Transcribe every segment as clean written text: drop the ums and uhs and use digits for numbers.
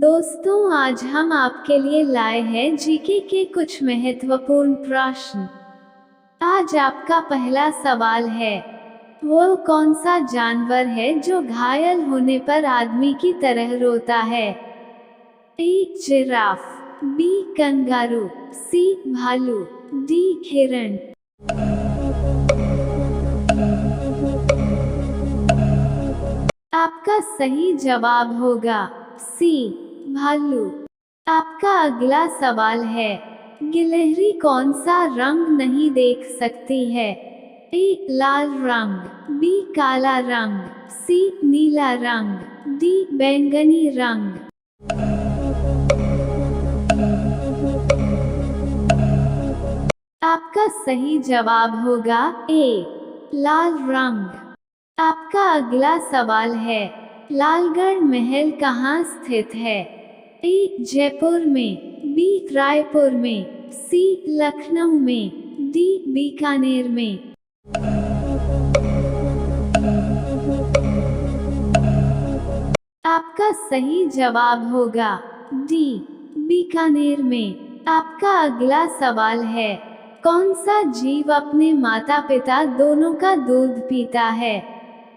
दोस्तों, आज हम आपके लिए लाए हैं जीके के कुछ महत्वपूर्ण प्रश्न। आज आपका पहला सवाल है, वो कौन सा जानवर है जो घायल होने पर आदमी की तरह रोता है? ए जिराफ, बी कंगारू, सी भालू, डी हिरण। आपका सही जवाब होगा सी भालू। आपका अगला सवाल है, गिलहरी कौन सा रंग नहीं देख सकती है? ए लाल रंग, बी काला रंग, सी नीला रंग, डी बैंगनी रंग। आपका सही जवाब होगा ए लाल रंग। आपका अगला सवाल है, लालगढ़ महल कहाँ स्थित है? ए जयपुर में, बी रायपुर में, सी लखनऊ में, डी बीकानेर में। आपका सही जवाब होगा डी बीकानेर में। आपका अगला सवाल है, कौन सा जीव अपने माता पिता दोनों का दूध पीता है?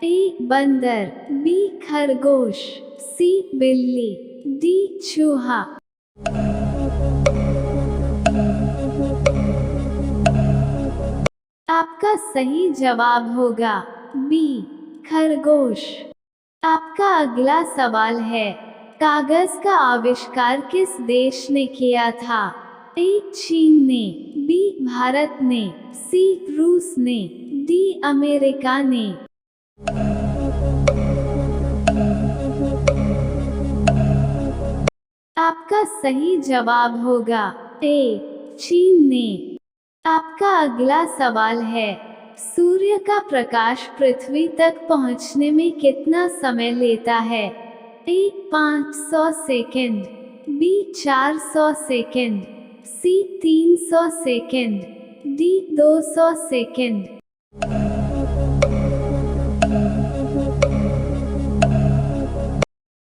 ए बंदर, बी खरगोश, सी बिल्ली, डी चूहा। आपका सही जवाब होगा बी खरगोश। आपका अगला सवाल है, कागज का आविष्कार किस देश ने किया था? ए चीन ने, बी भारत ने, सी रूस ने, डी अमेरिका ने। आपका सही जवाब होगा ए चीन ने। आपका अगला सवाल है, सूर्य का प्रकाश पृथ्वी तक पहुंचने में कितना समय लेता है? ए 500 सेकंड, बी 400 सेकंड, सी 300 सेकंड, डी 200 सेकंड।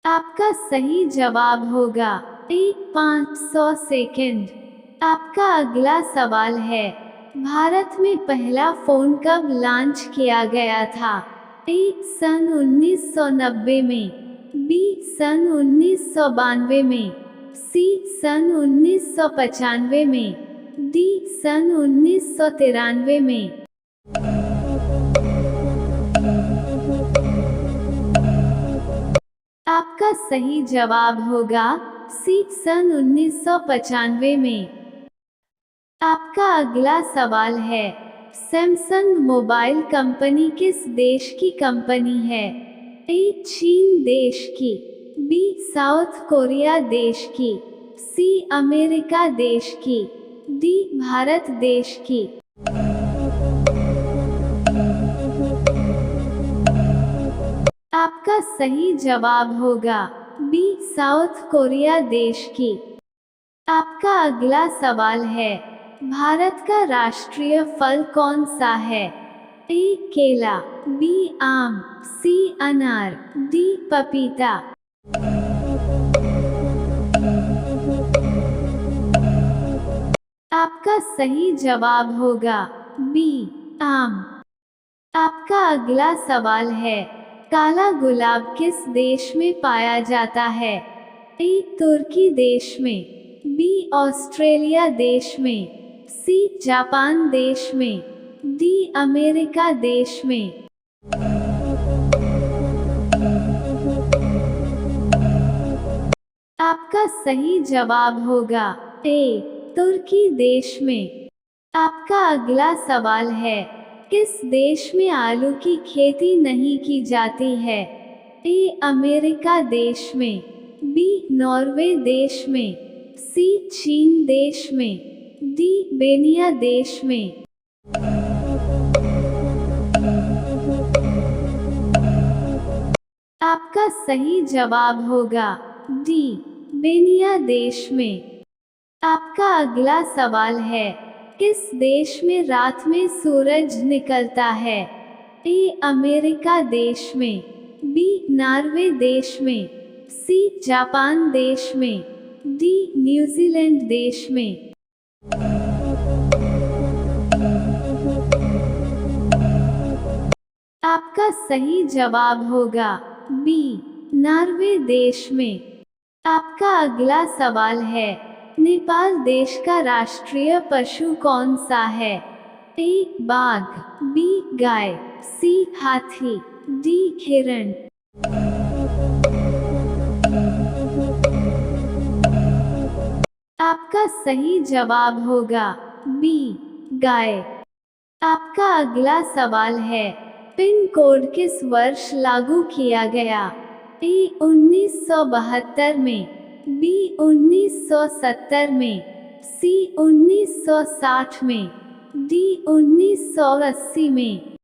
आपका सही जवाब होगा ए 500 सेकंड। आपका अगला सवाल है, भारत में पहला फोन कब लॉन्च किया गया था? ए सन 1990 में, बी सन 1992 में, सी सन 1995 में, डी सन 1993 में। आपका सही जवाब होगा सी सन 1995 में। आपका अगला सवाल है, सैमसंग मोबाइल कंपनी किस देश की कंपनी है? ए चीन देश की, बी साउथ कोरिया देश की, सी अमेरिका देश की, डी भारत देश की। आपका सही जवाब होगा बी साउथ कोरिया देश की। आपका अगला सवाल है, भारत का राष्ट्रीय फल कौन सा है? ए केला, बी आम, सी अनार, डी पपीता। आपका सही जवाब होगा बी आम। आपका अगला सवाल है, काला गुलाब किस देश में पाया जाता है? ए तुर्की देश में, बी ऑस्ट्रेलिया देश में, सी जापान देश में, डी अमेरिका देश में। आपका सही जवाब होगा ए तुर्की देश में। आपका अगला सवाल है, किस देश में आलू की खेती नहीं की जाती है? ए अमेरिका देश में, बी नॉर्वे देश में, सी चीन देश में, डी बेनिया देश में। आपका सही जवाब होगा डी बेनिया देश में। आपका अगला सवाल है, किस देश में रात में सूरज निकलता है? ए अमेरिका देश में, बी नॉर्वे देश में, सी जापान देश में, डी न्यूजीलैंड देश में। आपका सही जवाब होगा बी नॉर्वे देश में। आपका अगला सवाल है, नेपाल देश का राष्ट्रीय पशु कौन सा है? ए बाघ, बी गाय, सी हाथी, डी हिरण। आपका सही जवाब होगा बी गाय। आपका अगला सवाल है, पिन कोड किस वर्ष लागू किया गया? ए 1972 में, बी 1970 में, सी 1960 में, डी 1980 में।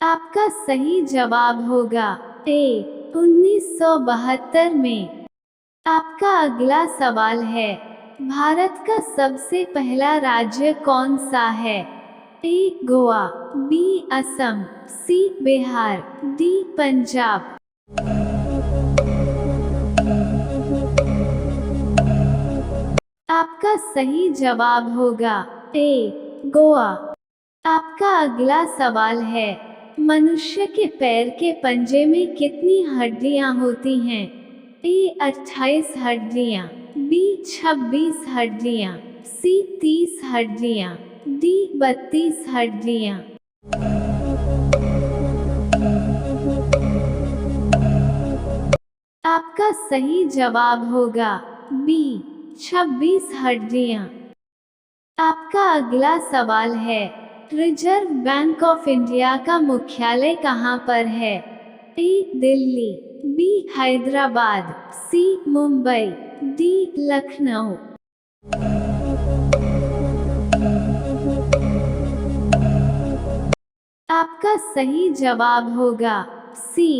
आपका सही जवाब होगा ए 1972 में। आपका अगला सवाल है, भारत का सबसे पहला राज्य कौन सा है? ए गोवा, बी असम, सी बिहार, डी पंजाब। आपका सही जवाब होगा ए गोवा। आपका अगला सवाल है, मनुष्य के पैर के पंजे में कितनी हड्डियां होती हैं? ए 28 हड्डियां, बी 26 हड्डियां, सी 30 हड्डियां, डी 32 हड्डियां। आपका सही जवाब होगा बी 26 हड्डियां। आपका अगला सवाल है, रिजर्व बैंक ऑफ इंडिया का मुख्यालय कहाँ पर है? ए दिल्ली, बी हैदराबाद, सी मुंबई, डी लखनऊ। आपका सही जवाब होगा सी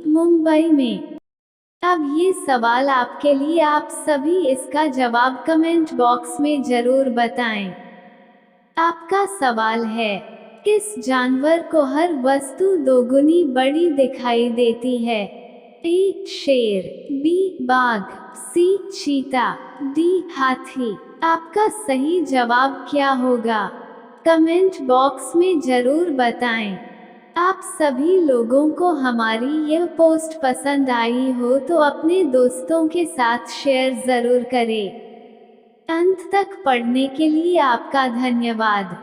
मुंबई में। अब ये सवाल आपके लिए, आप सभी इसका जवाब कमेंट बॉक्स में जरूर बताएं। आपका सवाल है, किस जानवर को हर वस्तु दोगुनी बड़ी दिखाई देती है? ए शेर, बी बाघ, सी चीता, डी हाथी। आपका सही जवाब क्या होगा? कमेंट बॉक्स में जरूर बताएं। आप सभी लोगों को हमारी यह पोस्ट पसंद आई हो तो अपने दोस्तों के साथ शेयर जरूर करें। अंत तक पढ़ने के लिए आपका धन्यवाद।